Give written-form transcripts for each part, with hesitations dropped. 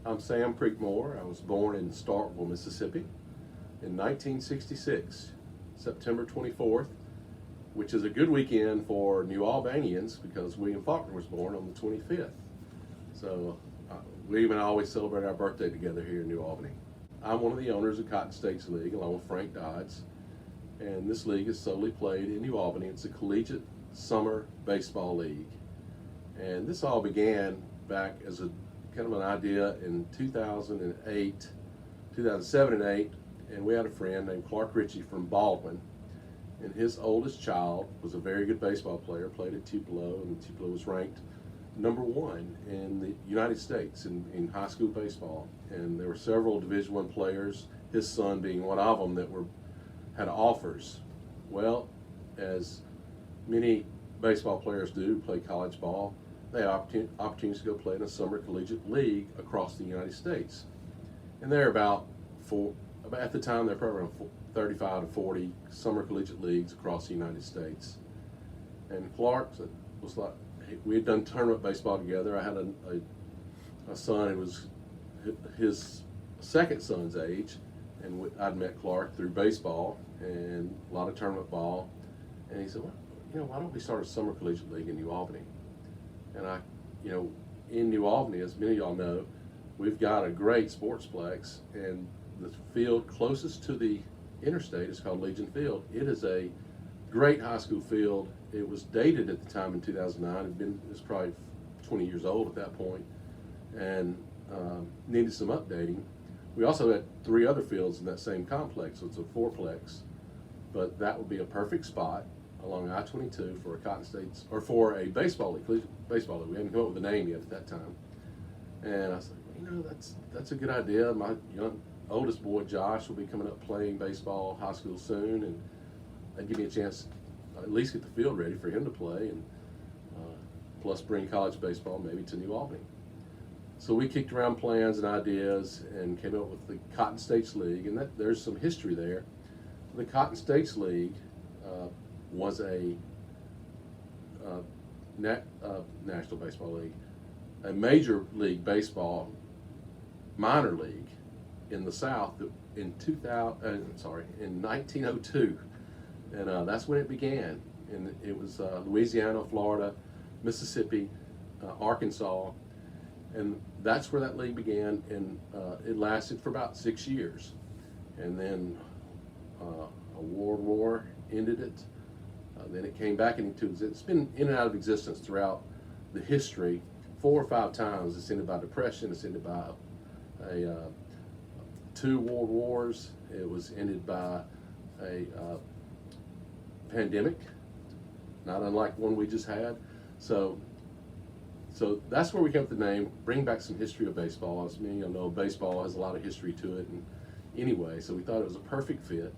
I'm Sam Creekmore. I was born in Starkville, Mississippi in 1966, September 24th, which is a good weekend for New Albanians because William Faulkner was born on the 25th. So William and I always celebrate our birthday together here in New Albany. I'm one of the owners of Cotton States League along with Frank Dodds, and this league is solely played in New Albany. It's a collegiate summer baseball league. And this all began back as a kind of an idea in 2008, 2007 and 8, and we had a friend named Clark Ritchie from Baldwin, and his oldest child was a very good baseball player, played at Tupelo, and Tupelo was ranked #1 in the United States in high school baseball. And there were several Division I players, his son being one of them, that had offers. Well, as many baseball players do, play college ball, they have opportunities to go play in a summer collegiate league across the United States. And there are at the time, there were probably around 35 to 40 summer collegiate leagues across the United States. And Clark was like, we had done tournament baseball together. I had a son who was his second son's age, and I'd met Clark through baseball and a lot of tournament ball. And he said, well, why don't we start a summer collegiate league in New Albany? And in New Albany, as many of y'all know, we've got a great sportsplex, and the field closest to the interstate is called Legion Field. It is a great high school field. It was dated at the time in 2009. It was probably 20 years old at that point, and needed some updating. We also had 3 other fields in that same complex, so it's a fourplex. But that would be a perfect spot along I-22 for a Cotton States, or for a baseball league, collegiate baseball league. We hadn't come up with a name yet at that time. And I was like, that's a good idea. My oldest boy, Josh, will be coming up playing baseball high school soon, and that'd give me a chance to at least get the field ready for him to play, and plus bring college baseball maybe to New Albany. So we kicked around plans and ideas and came up with the Cotton States League, and there's some history there. The Cotton States League was a National Baseball League, a Major League Baseball minor league in the South in 1902, and that's when it began. And it was Louisiana, Florida, Mississippi, Arkansas, and that's where that league began. And it lasted for about 6 years, and then a world war ended it. Then it came back into existence. It's been in and out of existence throughout the history 4 or 5 times. It's ended by depression. It's ended by 2 world wars. It was ended by a pandemic, not unlike one we just had. So that's where we came up with the name, bring back some history of baseball. As many of you know, baseball has a lot of history to it, and anyway, so we thought it was a perfect fit.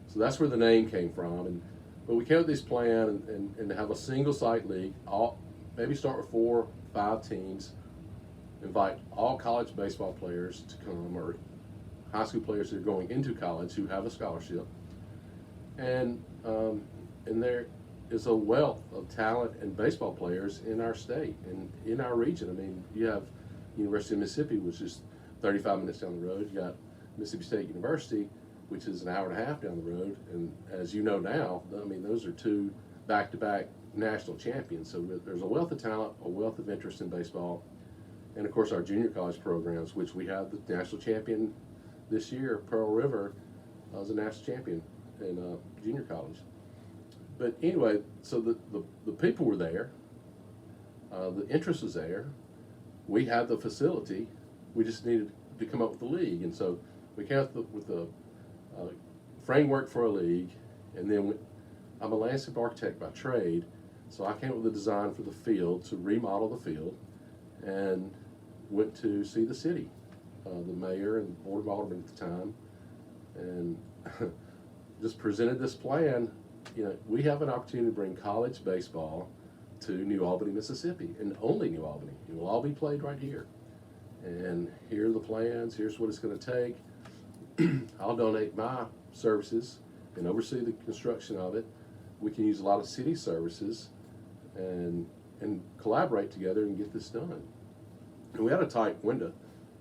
So that's where the name came from. But we came up with this plan and to have a single site league, maybe start with 4 or 5 teams, invite all college baseball players to come, or high school players that are going into college who have a scholarship. And there is a wealth of talent and baseball players in our state and in our region. I mean, you have University of Mississippi, which is 35 minutes down the road. You got Mississippi State University, which is an hour and a half down the road. And as you know now, I mean, those are 2 back-to-back national champions. So there's a wealth of talent, a wealth of interest in baseball. And of course, our junior college programs, which we have the national champion this year. Pearl River was a national champion in junior college. But anyway, so the people were there, the interest was there, we had the facility, we just needed to come up with the league. And so we came up with the framework for a league, and then I'm a landscape architect by trade, so I came up with a design for the field, to remodel the field, and went to see the city, the mayor and board of aldermen at the time, and just presented this plan. We have an opportunity to bring college baseball to New Albany, Mississippi, and only New Albany. It will all be played right here. And here are the plans. Here's what it's going to take. I'll donate my services and oversee the construction of it. We can use a lot of city services and collaborate together and get this done. And we had a tight window.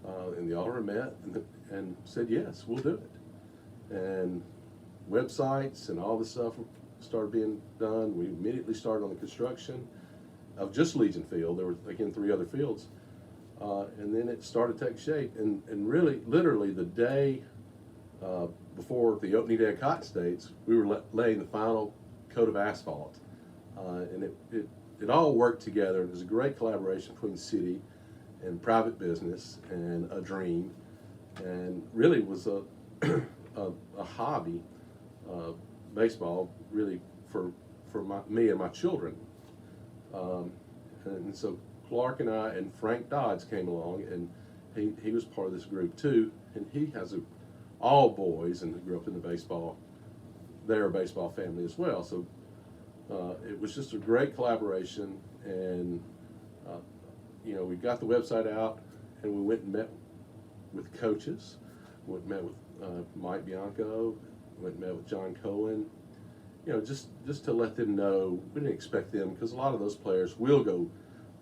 and the Alderman met and said, yes, we'll do it. And websites and all this stuff started being done. We immediately started on the construction of just Legion Field. There were, again, 3 other fields. And then it started taking shape. And really, literally, the day before the opening day of Cotton States, we were laying the final coat of asphalt. And it all worked together. It was a great collaboration between the city and private business and a dream. And really was a hobby, baseball, really for me and my children. And so Clark and I and Frank Dodds came along, and he was part of this group too. And he has all boys and grew up in they're a baseball family as well. So it was just a great collaboration. And we got the website out, and we went and met with coaches. We met with Mike Bianco, went and met with John Cohen. Just to let them know, we didn't expect them, because a lot of those players will go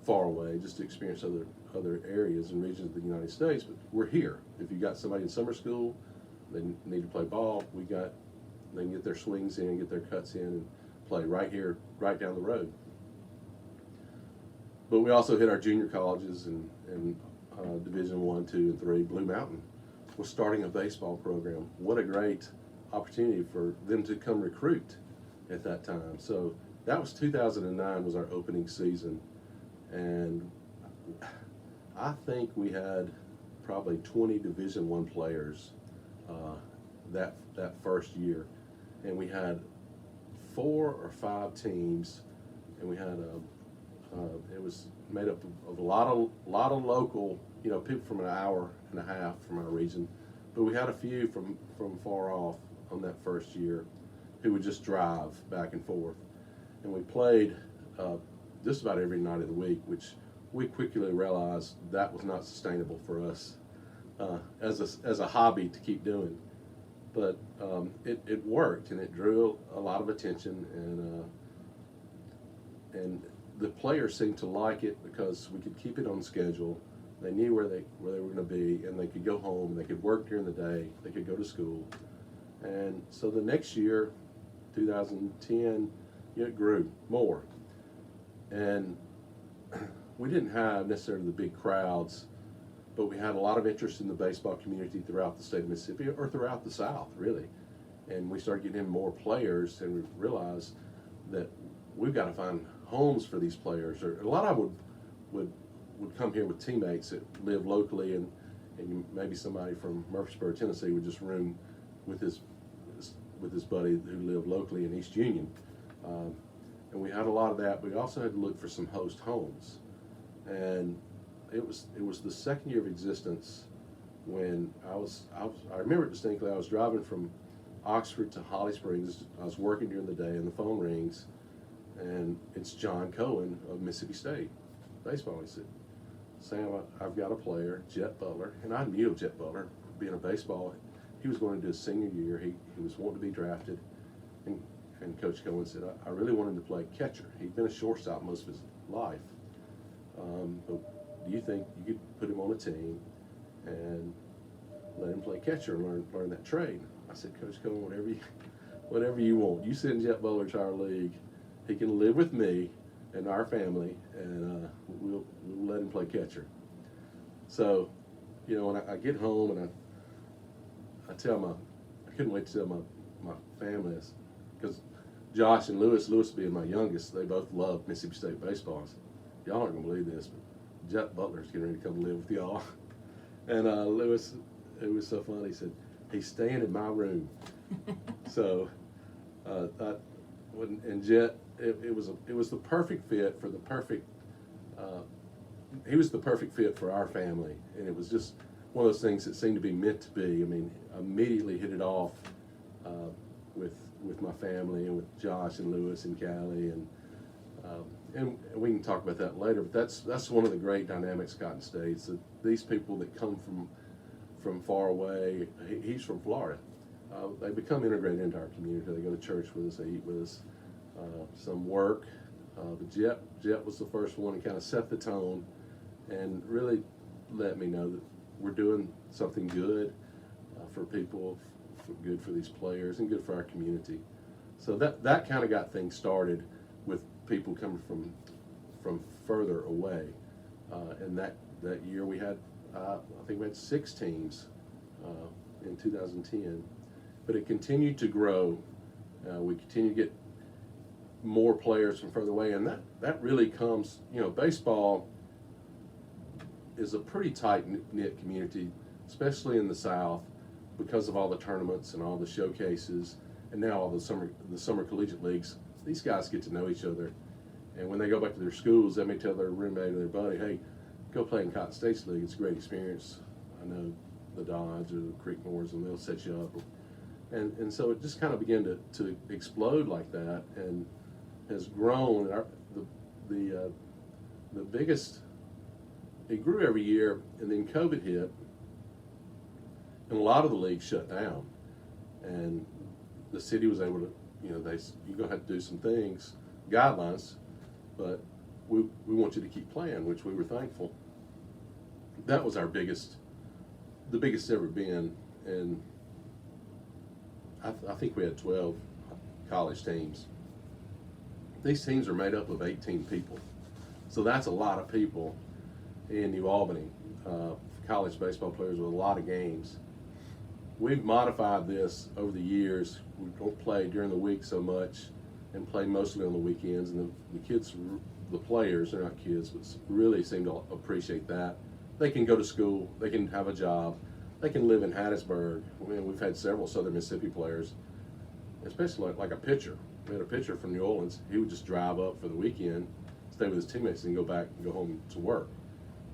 far away just to experience other areas and regions of the United States, but we're here. If you got somebody in summer school, they need to play ball, they can get their swings in, get their cuts in, and play right here, right down the road. But we also hit our junior colleges and Division 1, 2, and 3. Blue Mountain was starting a baseball program. What a great opportunity for them to come recruit at that time. So that was 2009 was our opening season, and I think we had probably 20 Division 1 players that first year, and we had 4 or 5 teams, and we had it was made up of a lot of local, people from an hour and a half from our region, but we had a few from far off on that first year who would just drive back and forth. And we played just about every night of the week, which we quickly realized that was not sustainable for us as a hobby to keep doing. But it worked, and it drew a lot of attention, and the players seemed to like it because we could keep it on schedule. They knew where they were going to be, and they could go home, they could work during the day, they could go to school. And so the next year, 2010, it grew more. And we didn't have necessarily the big crowds, but we had a lot of interest in the baseball community throughout the state of Mississippi, or throughout the South, really. And we started getting in more players, and we realized that we've got to find homes for these players. Or a lot of them would come here with teammates that live locally, and maybe somebody from Murfreesboro, Tennessee, would just room with his buddy who lived locally in East Union. And we had a lot of that. We also had to look for some host homes. And it was the second year of existence when I remember it distinctly. I was driving from Oxford to Holly Springs. I was working during the day, and the phone rings, and it's John Cohen of Mississippi State baseball. He said, "Sam, I've got a player, Jet Butler," and I knew of Jet Butler being a baseball. He was going to do his senior year. He was wanting to be drafted, and Coach Cohen said, I really want him to play catcher. He'd been a shortstop most of his life. But do you think you could put him on a team and let him play catcher and learn that trade? I said, Coach Cohen, whatever you want. You send Jet Butler to our league. He can live with me and our family, and we'll let him play catcher. So, when I get home, and I couldn't wait to tell my family this, because Josh and Lewis being my youngest, they both love Mississippi State baseball. I said, y'all aren't going to believe this, but Jet Butler's getting ready to come live with y'all. And Lewis, it was so funny, he said, he's staying in my room. So, and Jet, it was the perfect fit for the perfect, he was the perfect fit for our family. And it was just one of those things that seemed to be meant to be. I mean, immediately hit it off with my family and with Josh and Lewis and Callie, and we can talk about that later. But that's one of the great dynamics of Cotton States. That these people that come from far away. He's from Florida. They become integrated into our community. They go to church with us. They eat with us. Some work. But Jet was the first one to kind of set the tone and really let me know we're doing something good for people, good for these players, and good for our community. So that kind of got things started with people coming from further away. And that year we had, I think we had 6 teams in 2010. But it continued to grow. We continued to get more players from further away, and that really comes, baseball is a pretty tight-knit community, especially in the South, because of all the tournaments and all the showcases, and now all the summer collegiate leagues. These guys get to know each other, and when they go back to their schools, they may tell their roommate or their buddy, "Hey, go play in Cotton State's league. It's a great experience. I know the Dodge or the Creekmores, and they'll set you up." And so it just kind of began to explode like that, and has grown. The biggest, it grew every year, and then COVID hit, and a lot of the leagues shut down, and the city was able to, you're gonna have to do some things, guidelines, but we want you to keep playing, which we were thankful. That was the biggest it's ever been, and I think we had 12 college teams. These teams are made up of 18 people. So that's a lot of people in New Albany, college baseball players with a lot of games. We've modified this over the years. We don't play during the week so much and play mostly on the weekends. And the kids, the players, they're not kids, but really seem to appreciate that. They can go to school, they can have a job, they can live in Hattiesburg. We've had several Southern Mississippi players, especially like a pitcher. We had a pitcher from New Orleans. He would just drive up for the weekend, stay with his teammates, and go back and go home to work.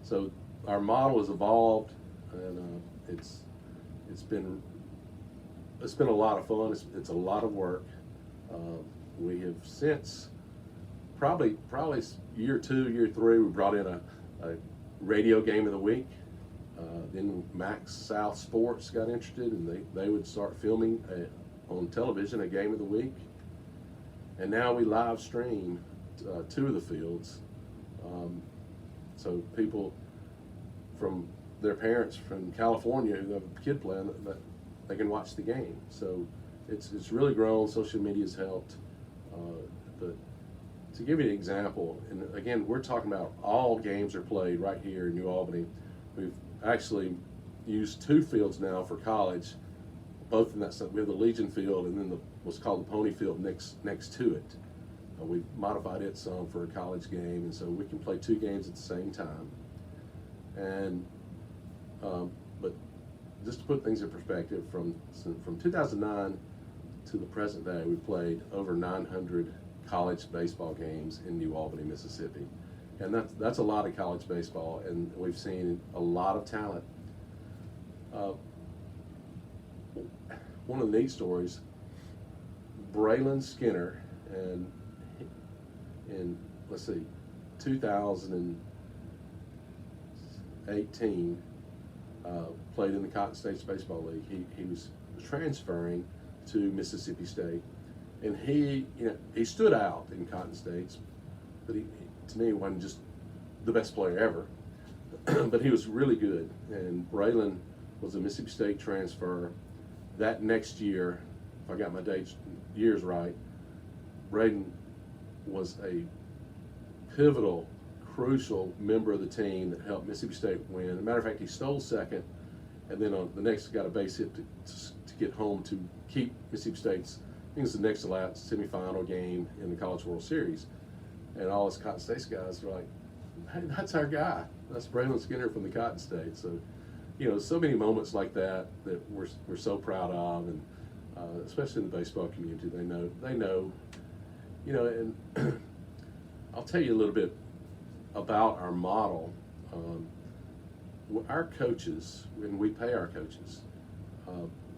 So our model has evolved, and it's been a lot of fun. It's a lot of work. We have since probably year 2, year 3, we brought in a radio game of the week. Then Max South Sports got interested, and they would start filming on television a game of the week. And now we live stream 2 of the fields. So people from their parents from California who have a kid playing, that they can watch the game. So it's really grown. Social media's helped. But to give you an example, and again, we're talking about all games are played right here in New Albany. We've actually used 2 fields now for college, both in that stuff. We have the Legion Field and then what's called the Pony Field next to it. We've modified it some for a college game, and so we can play 2 games at the same time. And but just to put things in perspective, from 2009 to the present day, we played over 900 college baseball games in New Albany, Mississippi, and that's a lot of college baseball, and we've seen a lot of talent. One of the neat stories, Braylon Skinner, and in 2018, played in the Cotton States Baseball League. He was transferring to Mississippi State, and he stood out in Cotton States, but to me, he wasn't just the best player ever, but he was really good. And Braylon was a Mississippi State transfer. That next year, if I got my years right, Braylon was a pivotal, crucial member of the team that helped Mississippi State win. As a matter of fact, he stole second, and then on the next got a base hit to get home to keep Mississippi State's, I think it's the next to last semifinal game in the College World Series. And all us Cotton States guys were like, "Hey, that's our guy. That's Braylon Skinner from the Cotton State." So, so many moments like that we're so proud of, and especially in the baseball community, they know, and I'll tell you a little bit about our model. Our coaches, when we pay our coaches,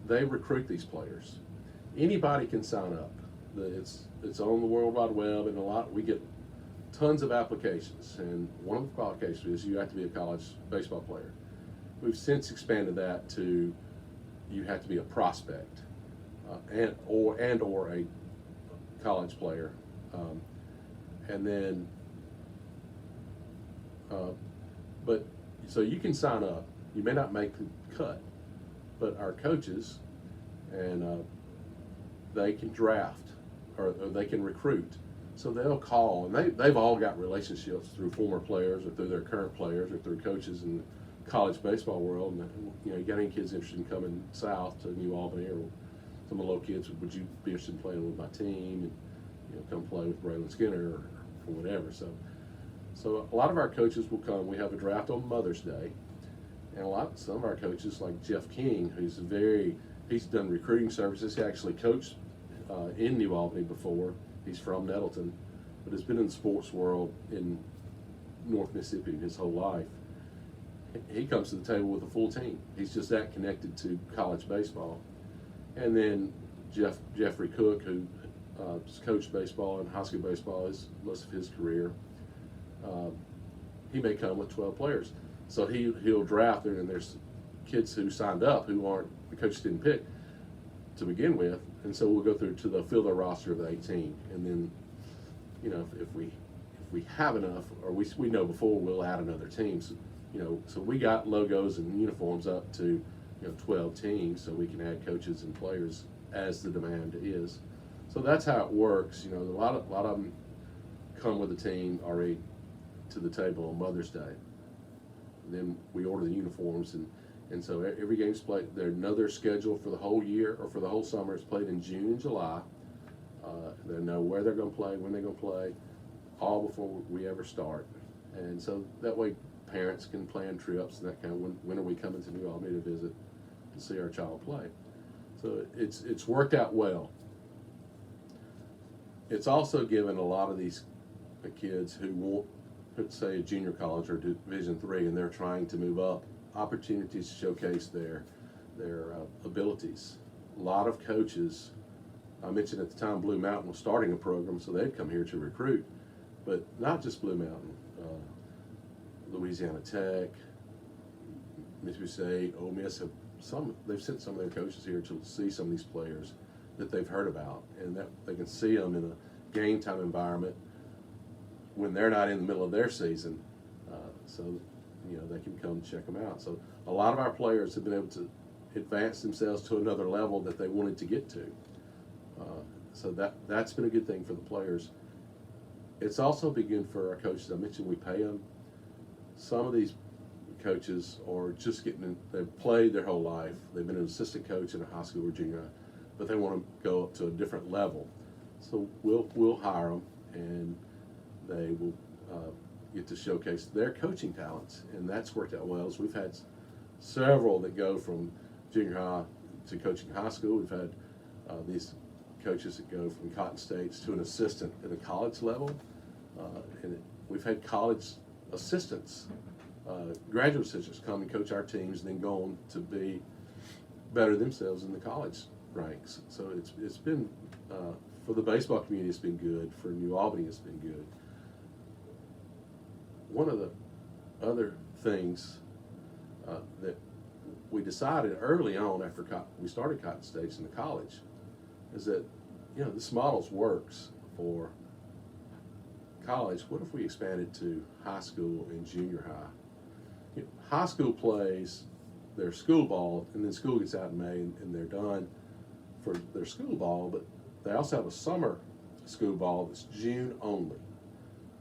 they recruit these players. Anybody can sign up. It's on the World Wide Web, and we get tons of applications, and one of the qualifications is you have to be a college baseball player. We've since expanded that to you have to be a prospect and or a college player, and then but so you can sign up, you may not make the cut, but our coaches, and they can draft or they can recruit. So they'll call, and they've all got relationships through former players or through their current players or through coaches in the college baseball world. And you got any kids interested in coming south to New Albany, or some of the little kids, would you be interested in playing with my team? And come play with Braylon Skinner or whatever. So a lot of our coaches will come. We have a draft on Mother's Day, and some of our coaches, like Jeff King, he's done recruiting services. He actually coached in New Albany before. He's from Nettleton, but has been in the sports world in North Mississippi his whole life. He comes to the table with a full team. He's just that connected to college baseball. And then Jeffrey Cook, who coached baseball and high school baseball most of his career, he may come with 12 players. So he'll draft there, and there's kids who signed up who the coach didn't pick to begin with, and so we'll go through to fill their roster of 18, and then if we have enough, or we know before, we'll add another team. So we got logos and uniforms up to 12 teams, so we can add coaches and players as the demand is. So that's how it works. A lot of them come with a team already to the table on Mother's Day. Then we order the uniforms, and so every game's played. There's another schedule for the whole year or for the whole summer. It's played in June and July. They know where they're going to play, when they're going to play, all before we ever start. And so that way parents can plan trips and that kind of, when are we coming to New Albany to visit to see our child play. So it's worked out well. It's also given a lot of these kids who want, let's say, a junior college or Division III, and they're trying to move up, opportunities to showcase their abilities. A lot of coaches, I mentioned at the time Blue Mountain was starting a program, so they'd come here to recruit, but not just Blue Mountain. Louisiana Tech, Mississippi State, Ole Miss they've sent some of their coaches here to see some of these players that they've heard about, and that they can see them in a game time environment when they're not in the middle of their season, so they can come check them out. So a lot of our players have been able to advance themselves to another level that they wanted to get to. So that's been a good thing for the players. It's also been good for our coaches. I mentioned we pay them. Some of these coaches are just they've played their whole life. They've been an assistant coach in a high school or junior high, but they want to go up to a different level. So we'll hire them, and they will get to showcase their coaching talents, and that's worked out well. So we've had several that go from junior high to coaching high school. We've had these coaches that go from Cotton States to an assistant at the college level, and we've had college assistants, graduate assistants come and coach our teams, and then go on to be better themselves in the college ranks. So it's been for the baseball community, it's been good. For New Albany, it's been good. One of the other things that we decided early on after we started Cotton States in the college is that this model works for college. What if we expanded to high school and junior high? High school plays their school ball, and then school gets out in May, and they're done for their school ball, but they also have a summer school ball that's June only.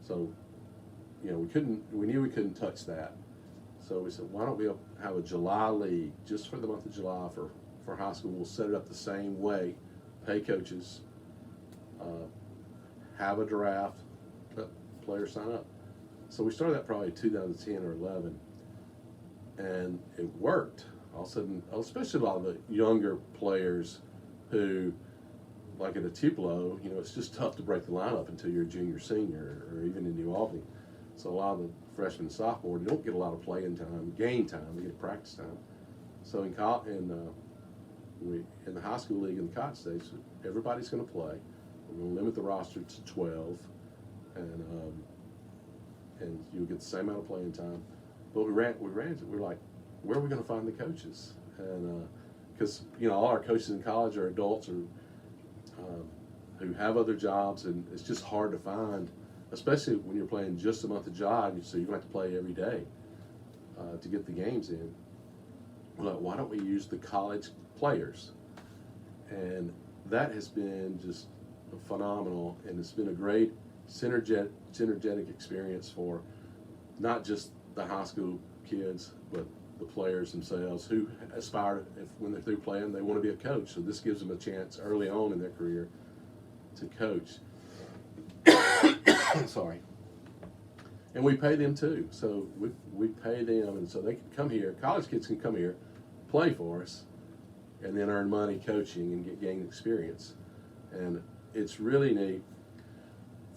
So we knew we couldn't touch that. So we said, why don't we have a July league just for the month of July for high school? We'll set it up the same way, pay coaches, have a draft, let players sign up. So we started that probably 2010 or 11, and it worked. All of a sudden, especially a lot of the younger players who, like at a Tupelo, it's just tough to break the lineup until you're a junior, senior, or even in New Albany. So a lot of the freshmen and sophomores don't get a lot of playing time, game time. They get practice time. So in the high school league in the Cotton States, everybody's going to play. We're going to limit the roster to 12, and you'll get the same amount of playing time. But we're like, where are we going to find the coaches? And because all our coaches in college are adults who have other jobs, and it's just hard to find, especially when you're playing just a month of July, so you're going to have to play every day to get the games in. why don't we use the college players? And that has been just phenomenal, and it's been a great synergetic experience for not just the high school kids, but the players themselves who aspire, when they're through playing, they want to be a coach. So this gives them a chance early on in their career to coach. Sorry. And we pay them too. So we pay them, and so they can come here. College kids can come here, play for us, and then earn money coaching and gain experience. And it's really neat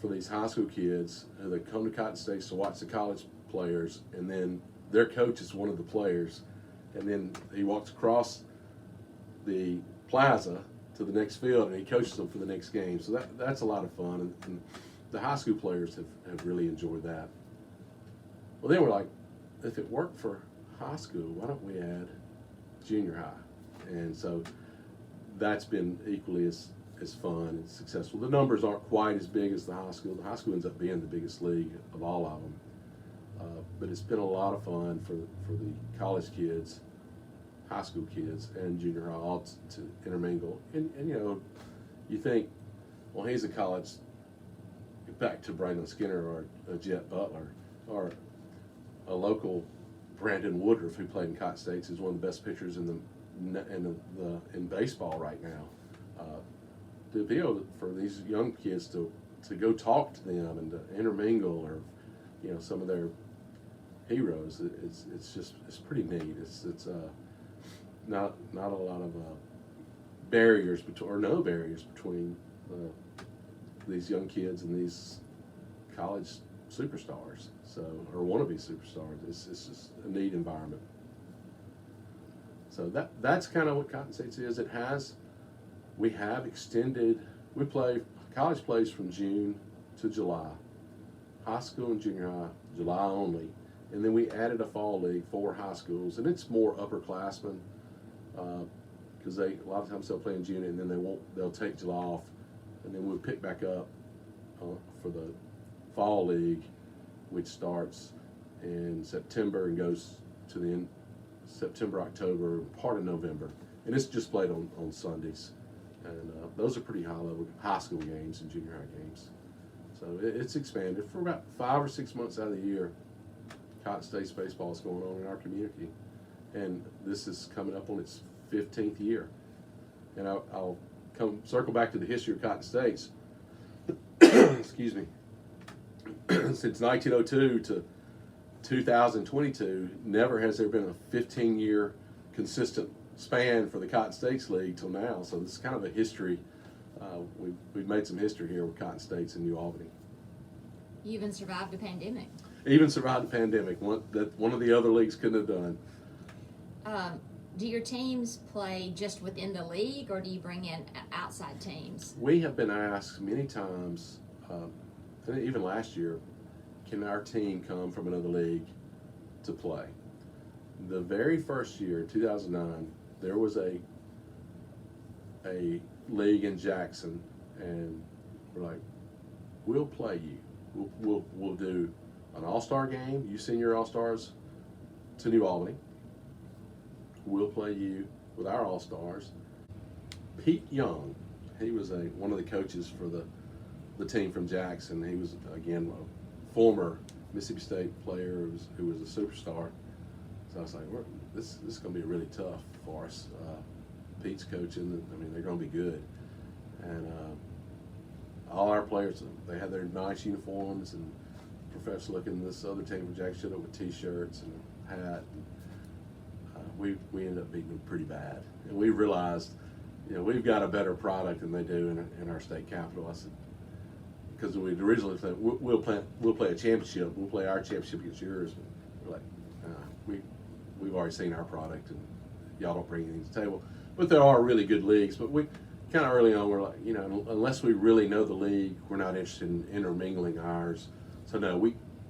for these high school kids who they come to Cotton States to watch the college players, and then their coach is one of the players, and then he walks across the plaza to the next field and he coaches them for the next game. So that's a lot of fun, and the high school players have really enjoyed that. Well, then we're like, if it worked for high school, why don't we add junior high? And so that's been equally as fun and successful. The numbers aren't quite as big as the high school. The high school ends up being the biggest league of all of them. But it's been a lot of fun for the college kids, high school kids, and junior high all to intermingle. And you know, you think, well, he's a college, back to Brandon Skinner or a Jet Butler or a local Brandon Woodruff who played in Cotton States, is one of the best pitchers in baseball right now. To be able for these young kids to go talk to them and to intermingle, or you know, some of their heroes, it's pretty neat. It's not a lot of barriers between, or no barriers between these young kids and these college superstars, so, or wannabe superstars. It's just a neat environment. So that's kind of what Cotton States is. We have extended, college plays from June to July, high school and junior high, July only, and then we added a fall league for high schools, and it's more upperclassmen, because a lot of times they'll play in June and then they'll take July off, and then we'll pick back up for the fall league, which starts in September and goes to the end September, October, part of November, and it's just played on Sundays. And those are pretty high-level high school games and junior high games. So it's expanded. For about 5 or 6 months out of the year, Cotton States baseball is going on in our community. And this is coming up on its 15th year. And I'll circle back to the history of Cotton States. Excuse me. Since 1902 to 2022, never has there been a 15-year consistent span for the Cotton States League till now. So this is kind of a history. We've made some history here with Cotton States in New Albany. You even survived a pandemic. Even survived a pandemic, that one of the other leagues couldn't have done. Do your teams play just within the league, or do you bring in outside teams? We have been asked many times, and even last year, can our team come from another league to play? The very first year, 2009, there was a league in Jackson, and we're like, we'll play you. We'll do an all-star game. You send your all-stars to New Albany. We'll play you with our all-stars. Pete Young, he was one of the coaches for the team from Jackson. He was, again, a former Mississippi State player who was a superstar. So I was like, this is going to be really tough for us. Pete's coaching. I mean, they're going to be good. And all our players, they had their nice uniforms and professional looking. This other team from Jackson showed up with T-shirts and hat. And, we ended up beating them pretty bad. And we realized, we've got a better product than they do in our state capital. I said, because we'd originally said, we'll play a championship. We'll play our championship against yours. And we're like, we've already seen our product, and y'all don't bring anything to the table. But there are really good leagues. But we kind of early on, we're like, unless we really know the league, we're not interested in intermingling ours. So no,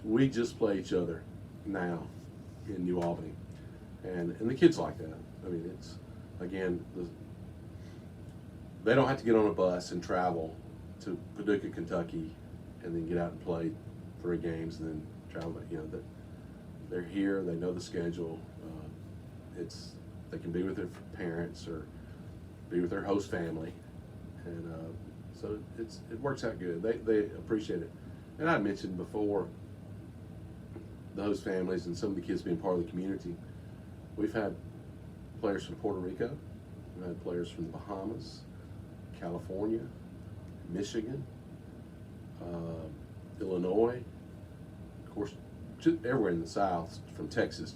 we just play each other now in New Albany, and the kids like that. I mean, it's, again, they don't have to get on a bus and travel to Paducah, Kentucky, and then get out and play 3 games and then travel. They're here. They know the schedule. It's they can be with their parents or be with their host family, and so it works out good. They appreciate it. And I mentioned before the host families and some of the kids being part of the community. We've had players from Puerto Rico, we've had players from the Bahamas, California, Michigan, Illinois, of course, everywhere in the South, from Texas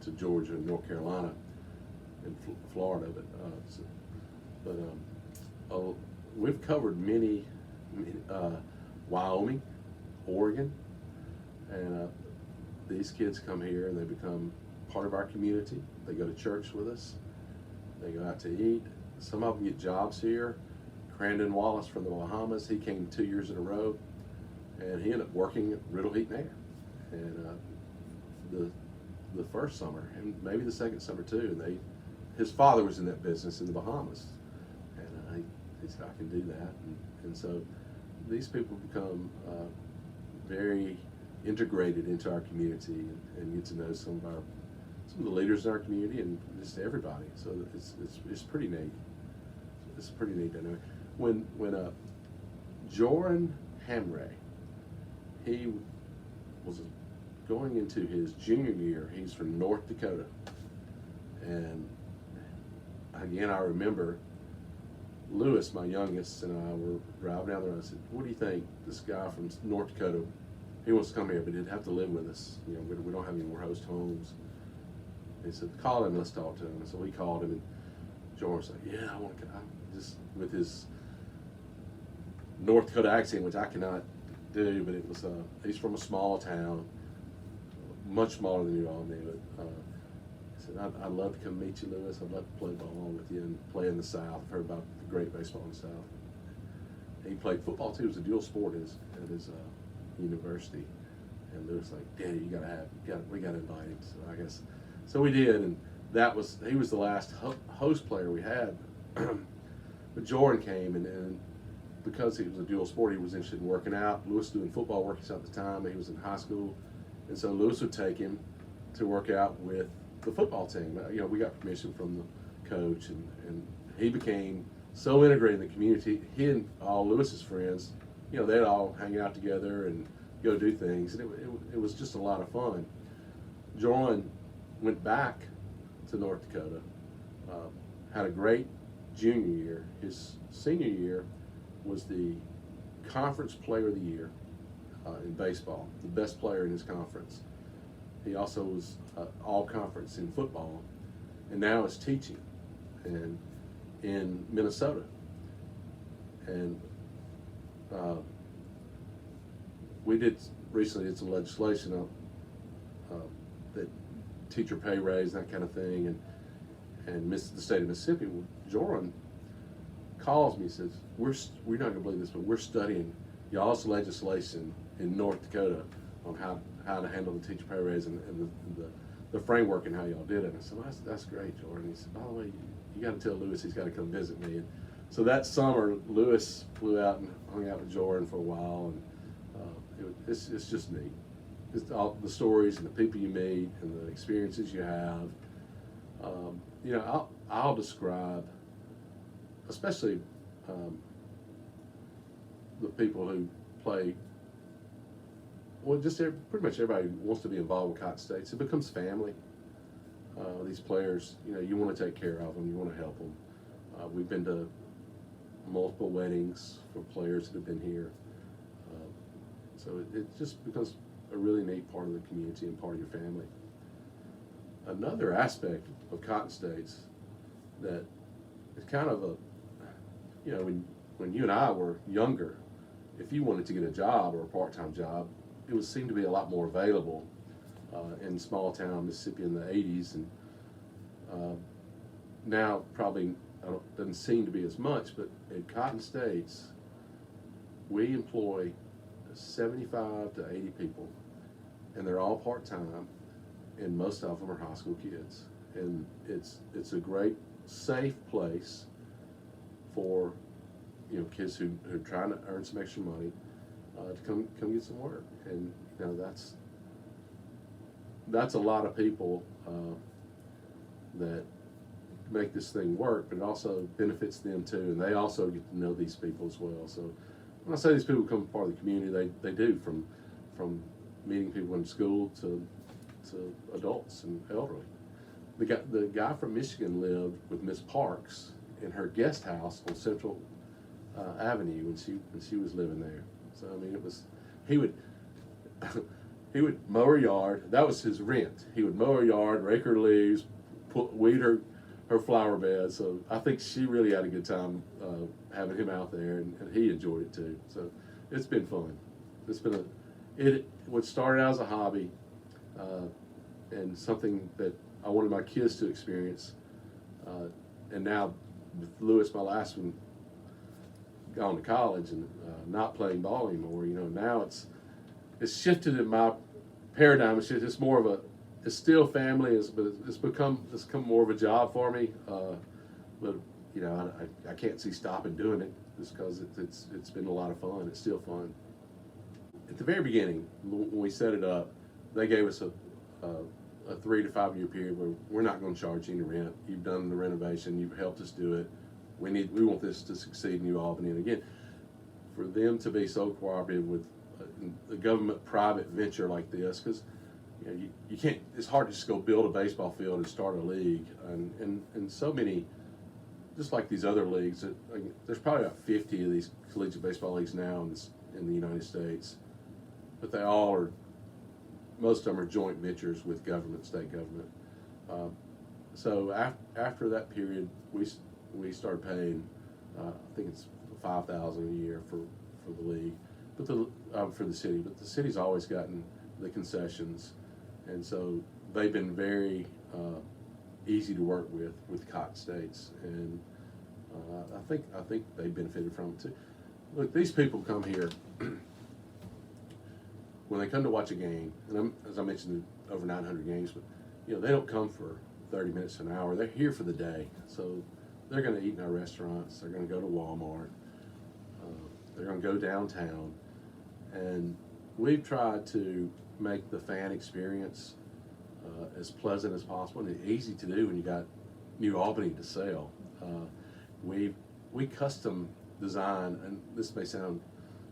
to Georgia and North Carolina and Florida. But we've covered many Wyoming, Oregon, and these kids come here and they become part of our community. They go to church with us. They go out to eat. Some of them get jobs here. Crandon Wallace from the Bahamas, he came 2 years in a row, and he ended up working at Riddle Heat and Air. And the first summer, and maybe the second summer too, and his father was in that business in the Bahamas, and he said, I can do that. And so these people become very integrated into our community and get to know some of the leaders in our community and just everybody. So it's pretty neat. It's pretty neat dynamic. When Joran Hamray, he was going into his junior year. He's from North Dakota, and again I remember Lewis, my youngest, and I were driving down there. And I said, "What do you think? This guy from North Dakota, he wants to come here, but he'd have to live with us. You know, we don't have any more host homes." He said, "Call him, let's talk to him." And so we called him, and George said, "Yeah, I want to come." Just with his North Dakota accent, which I cannot do, but it was, he's from a small town, much smaller than New Albany, but he said, I'd love to come meet you, Lewis. I'd love to play ball with you and play in the South. I've heard about the great baseball in the South. He played football too. It was a dual sport at his university. And Lewis was like, "Daddy, we got to invite him." So I guess, so we did, and he was the last host player we had. But Jordan came, and because he was a dual sport, he was interested in working out. Lewis was doing football workouts at the time. He was in high school, and so Lewis would take him to work out with the football team. You know, we got permission from the coach, and he became so integrated in the community. He and all Lewis's friends, you know, they'd all hang out together and go do things, and it was just a lot of fun. Jordan went back to North Dakota, had a great junior year. His senior year was the conference player of the year in baseball, the best player in his conference. He also was all conference in football, and now is teaching and in Minnesota. And we recently did some legislation that teacher pay raise, that kind of thing, and the state of Mississippi. Well, Joran calls me and says, we're not gonna believe this, but we're studying y'all's legislation in North Dakota on how to handle the teacher pay raise and the framework and how y'all did it. And I said, well, that's great, Jordan. He said, by the way, you got to tell Lewis he's got to come visit me. And so that summer, Lewis flew out and hung out with Jordan for a while, and it's just neat. It's all the stories and the people you meet and the experiences you have. You know, I'll describe, especially the people who play. Well, just pretty much everybody wants to be involved with Cotton States. It becomes family. These players, you know, you want to take care of them, you want to help them. We've been to multiple weddings for players that have been here. So it just becomes a really neat part of the community and part of your family. Another aspect of Cotton States that is kind of you know, when you and I were younger, if you wanted to get a job or a part-time job, it seemed to be a lot more available in small town Mississippi in the 80s, and now probably doesn't seem to be as much, but at Cotton States, we employ 75 to 80 people, and they're all part-time, and most of them are high school kids. And it's a great, safe place for, you know, kids who are trying to earn some extra money to come get some work. And you know, that's a lot of people that make this thing work, but it also benefits them too, and they also get to know these people as well. So when I say these people become part of the community, they do, from meeting people in school to adults and elderly. The guy from Michigan lived with Miss Parks in her guest house on Central Avenue when she was living there. So I mean, he would he would mow her yard. That was his rent. He would mow her yard, rake her leaves, weed her flower bed. So I think she really had a good time having him out there, and he enjoyed it too. So it's been fun. It's been what started out as a hobby, and something that I wanted my kids to experience, and now with Lewis, my last one, gone to college and not playing ball anymore. Now it's shifted in my paradigm. It's more of it's still family, but it's become more of a job for me. But I can't see stopping doing it just because it's been a lot of fun. It's still fun. At the very beginning, when we set it up, they gave us a 3 to 5 year period where we're not going to charge you any rent. You've done the renovation. You've helped us do it. We want this to succeed in New Albany. And again, for them to be so cooperative with a government-private venture like this, because you can't. It's hard to just go build a baseball field and start a league, and so many, just like these other leagues. There's probably about 50 of these collegiate baseball leagues now in the United States, but most of them are joint ventures with state government. So after that period, we started paying, I think it's $5,000 a year for the league, but for the city. But the city's always gotten the concessions, and so they've been very easy to work with Cotton States, and I think they benefited from it too. Look, these people come here when they come to watch a game, and as I mentioned, over 900 games, but they don't come for 30 minutes to an hour. They're here for the day, so they're going to eat in our restaurants. They're going to go to Walmart. They're going to go downtown, and we've tried to make the fan experience as pleasant as possible and easy to do when you got New Albany to sell. We custom design, and this may sound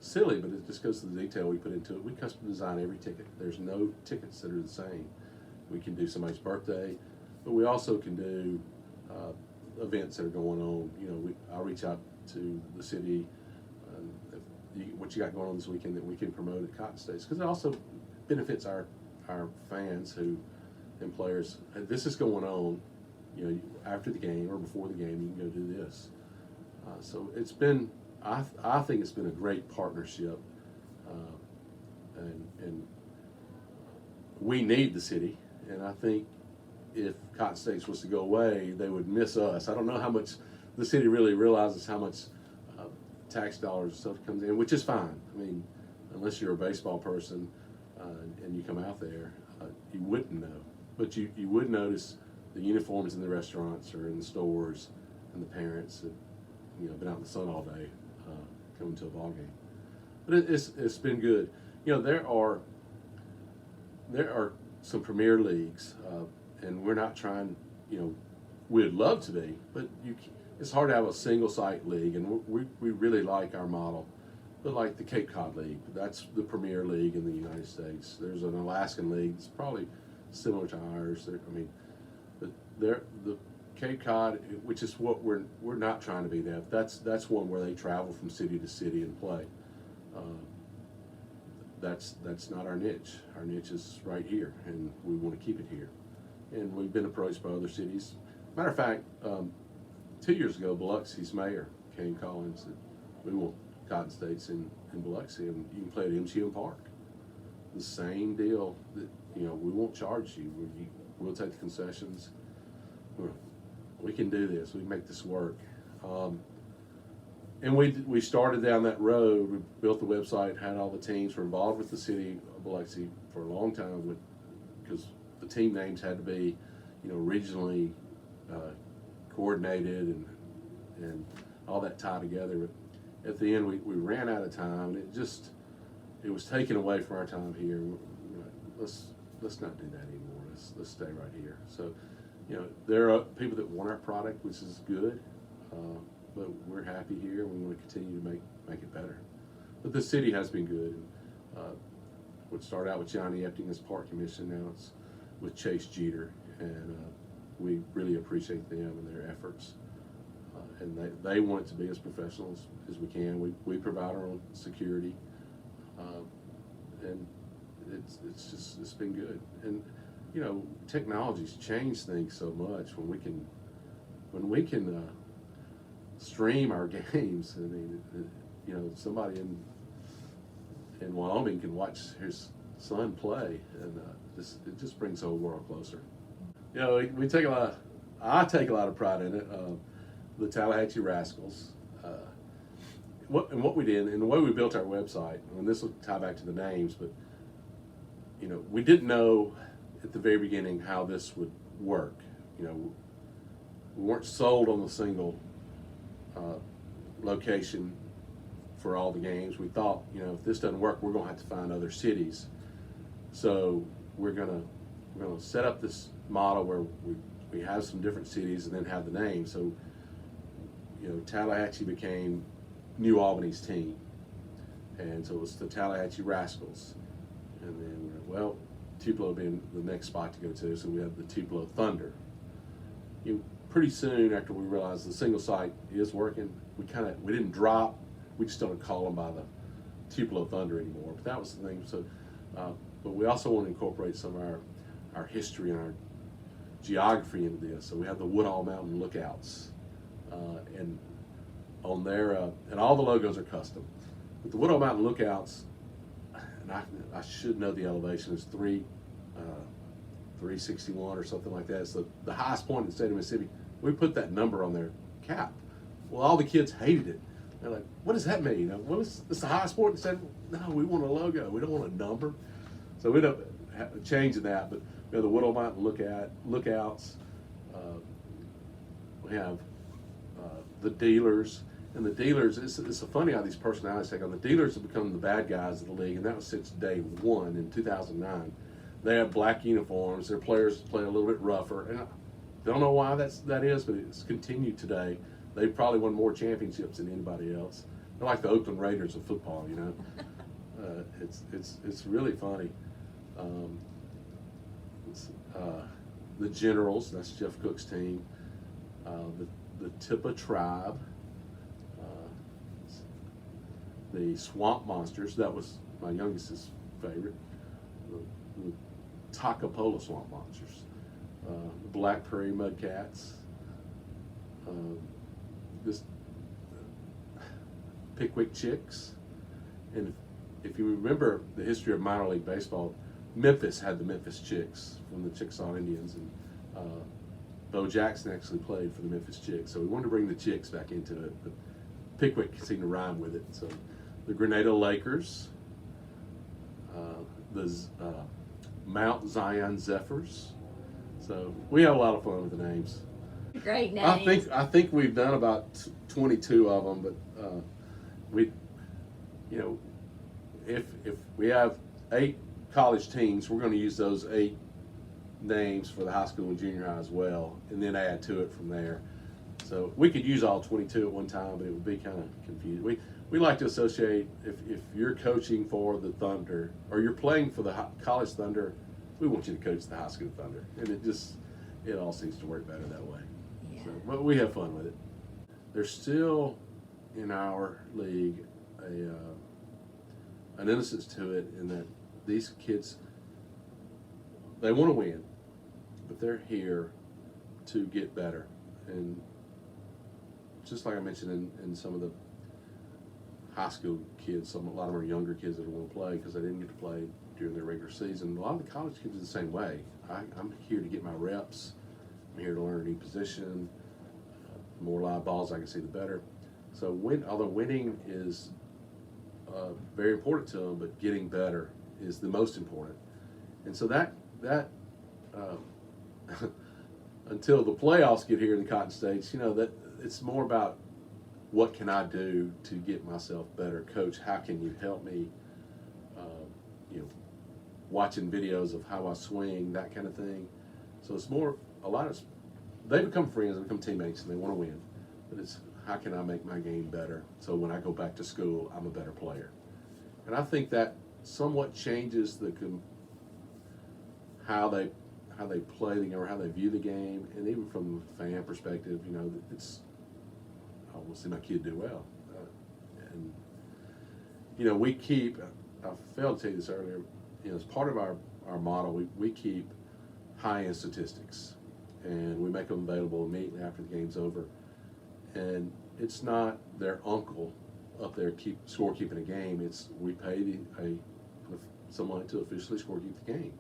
silly, but it just goes to the detail we put into it. We custom design every ticket. There's no tickets that are the same. We can do somebody's birthday, but we also can do events that are going on. I'll reach out to the city, what you got going on this weekend that we can promote at Cotton States, because it also benefits our fans and players. This is going on, after the game or before the game, you can go do this. So it's been, I think it's been a great partnership, and we need the city, and I think if Cotton States was to go away, they would miss us. I don't know how much the city really realizes how much tax dollars and stuff comes in, which is fine. I mean, unless you're a baseball person and you come out there, you wouldn't know. But you would notice the uniforms in the restaurants or in the stores, and the parents that been out in the sun all day coming to a ball game. But it's been good. There are some premier leagues, and we're not trying. We'd love to be, but it's hard to have a single site league, and we really like our model. But like the Cape Cod League, that's the premier league in the United States. There's an Alaskan league that's probably similar to ours. But the Cape Cod, which is what we're not trying to be that. That's one where they travel from city to city and play. That's not our niche. Our niche is right here, and we want to keep it here. And we've been approached by other cities. Matter of fact, 2 years ago, Biloxi's mayor came calling and said, "We want Cotton States in Biloxi, and you can play at MGM Park." The same deal that we won't charge you. We'll take the concessions. We can do this. We can make this work. And we started down that road. We built the website, had all the teams. We're involved with the city of Biloxi for a long time because the team names had to be, regionally coordinated and all that tied together. But at the end, we ran out of time. It was taken away from our time here. Let's not do that anymore. Let's stay right here. So You know, there are people that want our product, which is good, but we're happy here. We want to continue to make it better. But the city has been good. Would start out with Johnny Epting as park commission. Now it's with Chase Jeter, and we really appreciate them and their efforts. And they want it to be as professional as we can. We provide our own security, and it's been good. And you know, technology's changed things so much. When we can stream our games, I mean, you know, somebody in Wyoming can watch his son play, and it just brings the whole world closer. You know, I take a lot of pride in it. The Tallahatchie Rascals, what we did, and the way we built our website, and this will tie back to the names, but you know, we didn't know at the very beginning how this would work. You know, we weren't sold on the single location for all the games. We thought, you know, if this doesn't work, we're going to have to find other cities. So we're gonna set up this model where we have some different cities and then have the name. So, you know, Tallahatchie became New Albany's team, and so it was the Tallahatchie Rascals, and then well, Tupelo being the next spot to go to, so we have the Tupelo Thunder. You know, pretty soon after we realized the single site is working, we didn't drop. We just don't call them by the Tupelo Thunder anymore. But that was the thing. So, but we also want to incorporate some of our history and our geography into this. So we have the Woodall Mountain Lookouts, and on there, and all the logos are custom. But the Woodall Mountain Lookouts, and I should know the elevation, is 361 or something like that. It's the highest point in the state of Mississippi. We put that number on their cap. Well, all the kids hated it. They're like, what does that mean? Well, it's the highest point in the state. No, we want a logo. We don't want a number. So we don't change that. But we have the Woodall Mountain Lookouts. We have the dealers. And the dealers, it's funny how these personalities take on. The dealers have become the bad guys of the league, and that was since day one in 2009. They have black uniforms. Their players play a little bit rougher, and I don't know why that is, but it's continued today. They've probably won more championships than anybody else. They're like the Oakland Raiders of football, you know. It's really funny. The Generals, that's Jeff Cook's team. The Tippa Tribe. The Swamp Monsters, that was my youngest's favorite. The Takapola Swamp Monsters. The Black Prairie Mudcats. This Pickwick Chicks. And if you remember the history of minor league baseball, Memphis had the Memphis Chicks from the Chickasaw Indians, and Bo Jackson actually played for the Memphis Chicks. So we wanted to bring the Chicks back into it, but Pickwick seemed to rhyme with it. So the Grenada Lakers, the Mount Zion Zephyrs. So we have a lot of fun with the names. Great names. I think we've done about 22 of them, but we, you know, if we have 8 college teams, we're going to use those 8 names for the high school and junior high as well, and then add to it from there. So we could use all 22 at one time, but it would be kind of confusing. We like to associate, if you're coaching for the Thunder or you're playing for the college Thunder, we want you to coach the high school Thunder, and it all seems to work better that way. Yeah. So, but we have fun with it. There's still in our league an innocence to it, in that these kids, they want to win, but they're here to get better. And just like I mentioned in some of the high school kids, a lot of them are younger kids that want to play because they didn't get to play during their regular season. A lot of the college kids are the same way. I'm here to get my reps. I'm here to learn a new position. The more live balls I can see, the better. So although winning is very important to them, but getting better is the most important. And so that until the playoffs get here in the Cotton States, you know, that it's more about what can I do to get myself better. Coach, how can you help me? You know, watching videos of how I swing, that kind of thing. So it's more, a lot of they become friends, they become teammates, and they want to win. But it's how can I make my game better so when I go back to school, I'm a better player. And I think that somewhat changes how they play the game or how they view the game, and even from a fan perspective, it's I want to see my kid do well, and we keep. I failed to tell you this earlier. As part of our model, we keep high-end statistics, and we make them available immediately after the game's over. And it's not their uncle up there scorekeeping a game. It's we pay someone to officially scorekeep the game,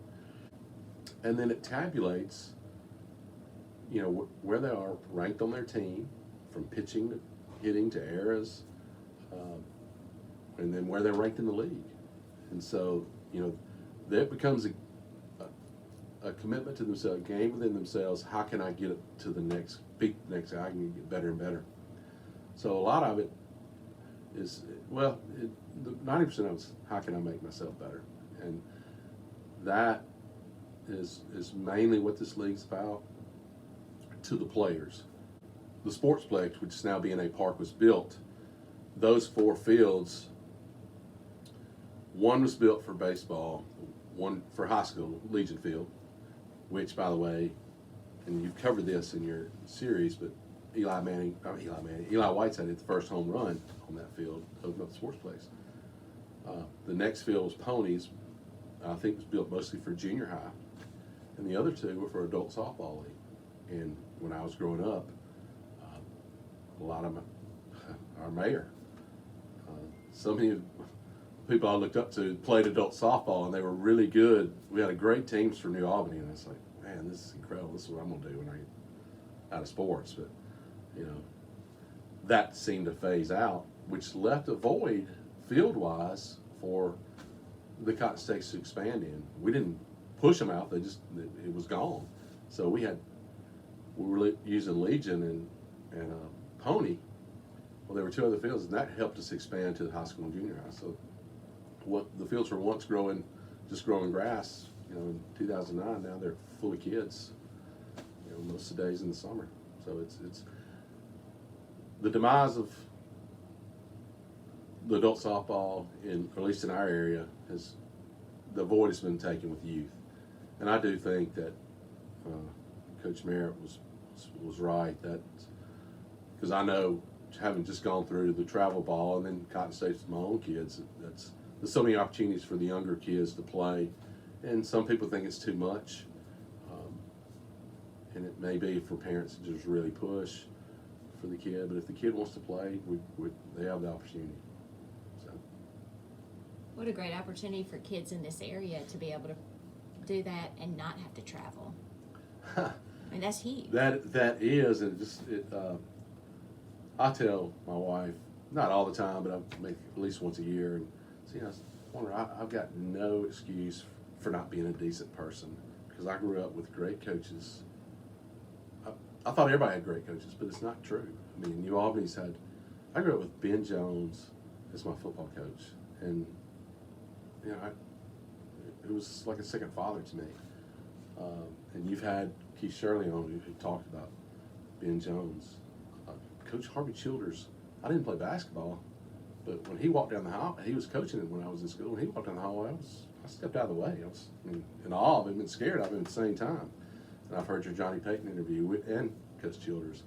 and then it tabulates, where they are ranked on their team, from pitching to hitting to errors, and then where they're ranked in the league. And so, that becomes a commitment to themselves, a game within themselves. How can I get it to the next peak, the next guy? I can get better and better. So a lot of it is, 90% of it is how can I make myself better? And that is mainly what this league's about to the players. The Sportsplex, which is now BNA Park, was built. Those 4 fields, one was built for baseball, one for high school, Legion Field, which, by the way, and you've covered this in your series, but Eli Whiteside hit the first home run on that field, opened up the Sportsplex. The next field was Ponies, I think was built mostly for junior high, and the other 2 were for adult softball league. And when I was growing up, a lot of our mayor, so many people I looked up to played adult softball, and they were really good. We had a great teams for New Albany, and it's like, man, this is incredible. This is what I'm gonna do when I get out of sports. But that seemed to phase out, which left a void field-wise for the Cotton States to expand in. We didn't push them out; it was gone. So we were using Legion and Pony. Well, there were 2 other fields, and that helped us expand to the high school and junior high. So what the fields were once growing grass, in 2009, now they're full of kids, most of the days in the summer. So it's the demise of the adult softball, at least in our area, the void has been taken with youth. And I do think that Coach Merritt was right, that because I know, having just gone through the travel ball and then Cotton State's my own kids, there's so many opportunities for the younger kids to play, and some people think it's too much, and it may be for parents to just really push for the kid. But if the kid wants to play, they have the opportunity. So, What a great opportunity for kids in this area to be able to do that and not have to travel. I mean, that's huge. That is, and I tell my wife, not all the time, but I make at least once a year, and I've got no excuse for not being a decent person, because I grew up with great coaches. I thought everybody had great coaches, but it's not true. I mean, New Albany's I grew up with Ben Jones as my football coach, and it was like a second father to me. And you've had Keith Shirley on who talked about Ben Jones. Coach Harvey Childers, I didn't play basketball, but when he walked down the hall, he was coaching it when I was in school. When he walked down the hallway, I stepped out of the way. I was in awe of him and scared of him at the same time. And I've heard your Johnny Payton interview and Coach Childers.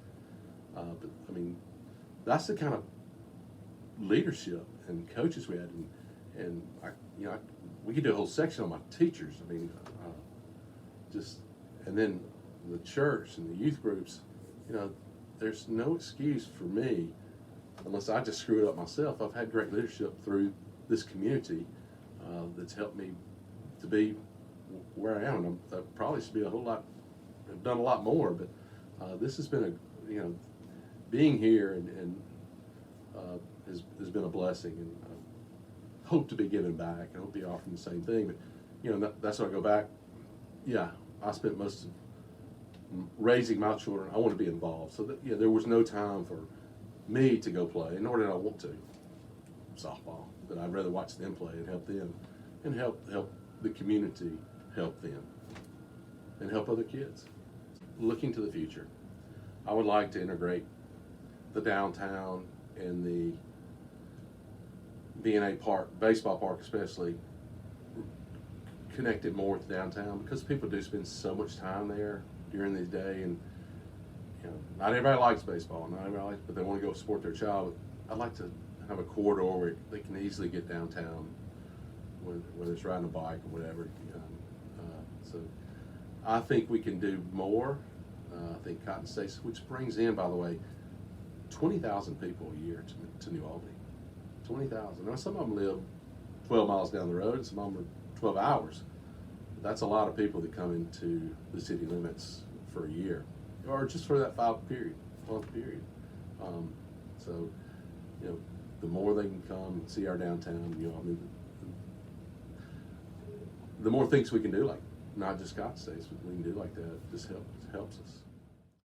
But I mean, that's the kind of leadership and coaches we had, and we could do a whole section on my teachers. I mean, and then the church and the youth groups. There's no excuse for me, unless I just screw it up myself. I've had great leadership through this community that's helped me to be where I am. I probably should be have done a lot more, but this has been being here and has been a blessing, and hope to be giving back. I hope to be offering the same thing, but that's when I go back. Yeah, I spent most of raising my children. I want to be involved, so that there was no time for me to go play, nor did I want to softball. But I'd rather watch them play and help them, and help the community help them, and help other kids. Looking to the future, I would like to integrate the downtown and the B&A park, baseball park especially, connected more with downtown, because people do spend so much time there during the day, and you know, not everybody likes baseball, not everybody likes, but they want to go support their child. I'd like to have a corridor where they can easily get downtown, whether it's riding a bike or whatever. So I think we can do more. I think Cotton States, which brings in, by the way, 20,000 people a year to New Albany. 20,000. Now, some of them live 12 miles down the road, and some of them are 12 hours. That's a lot of people that come into the city limits for a year, or just for that 5 month period. So, you know, the more they can come and see our downtown, you know, I mean, the more things we can do, like not just Cotton States, but we can do like that, just helps us.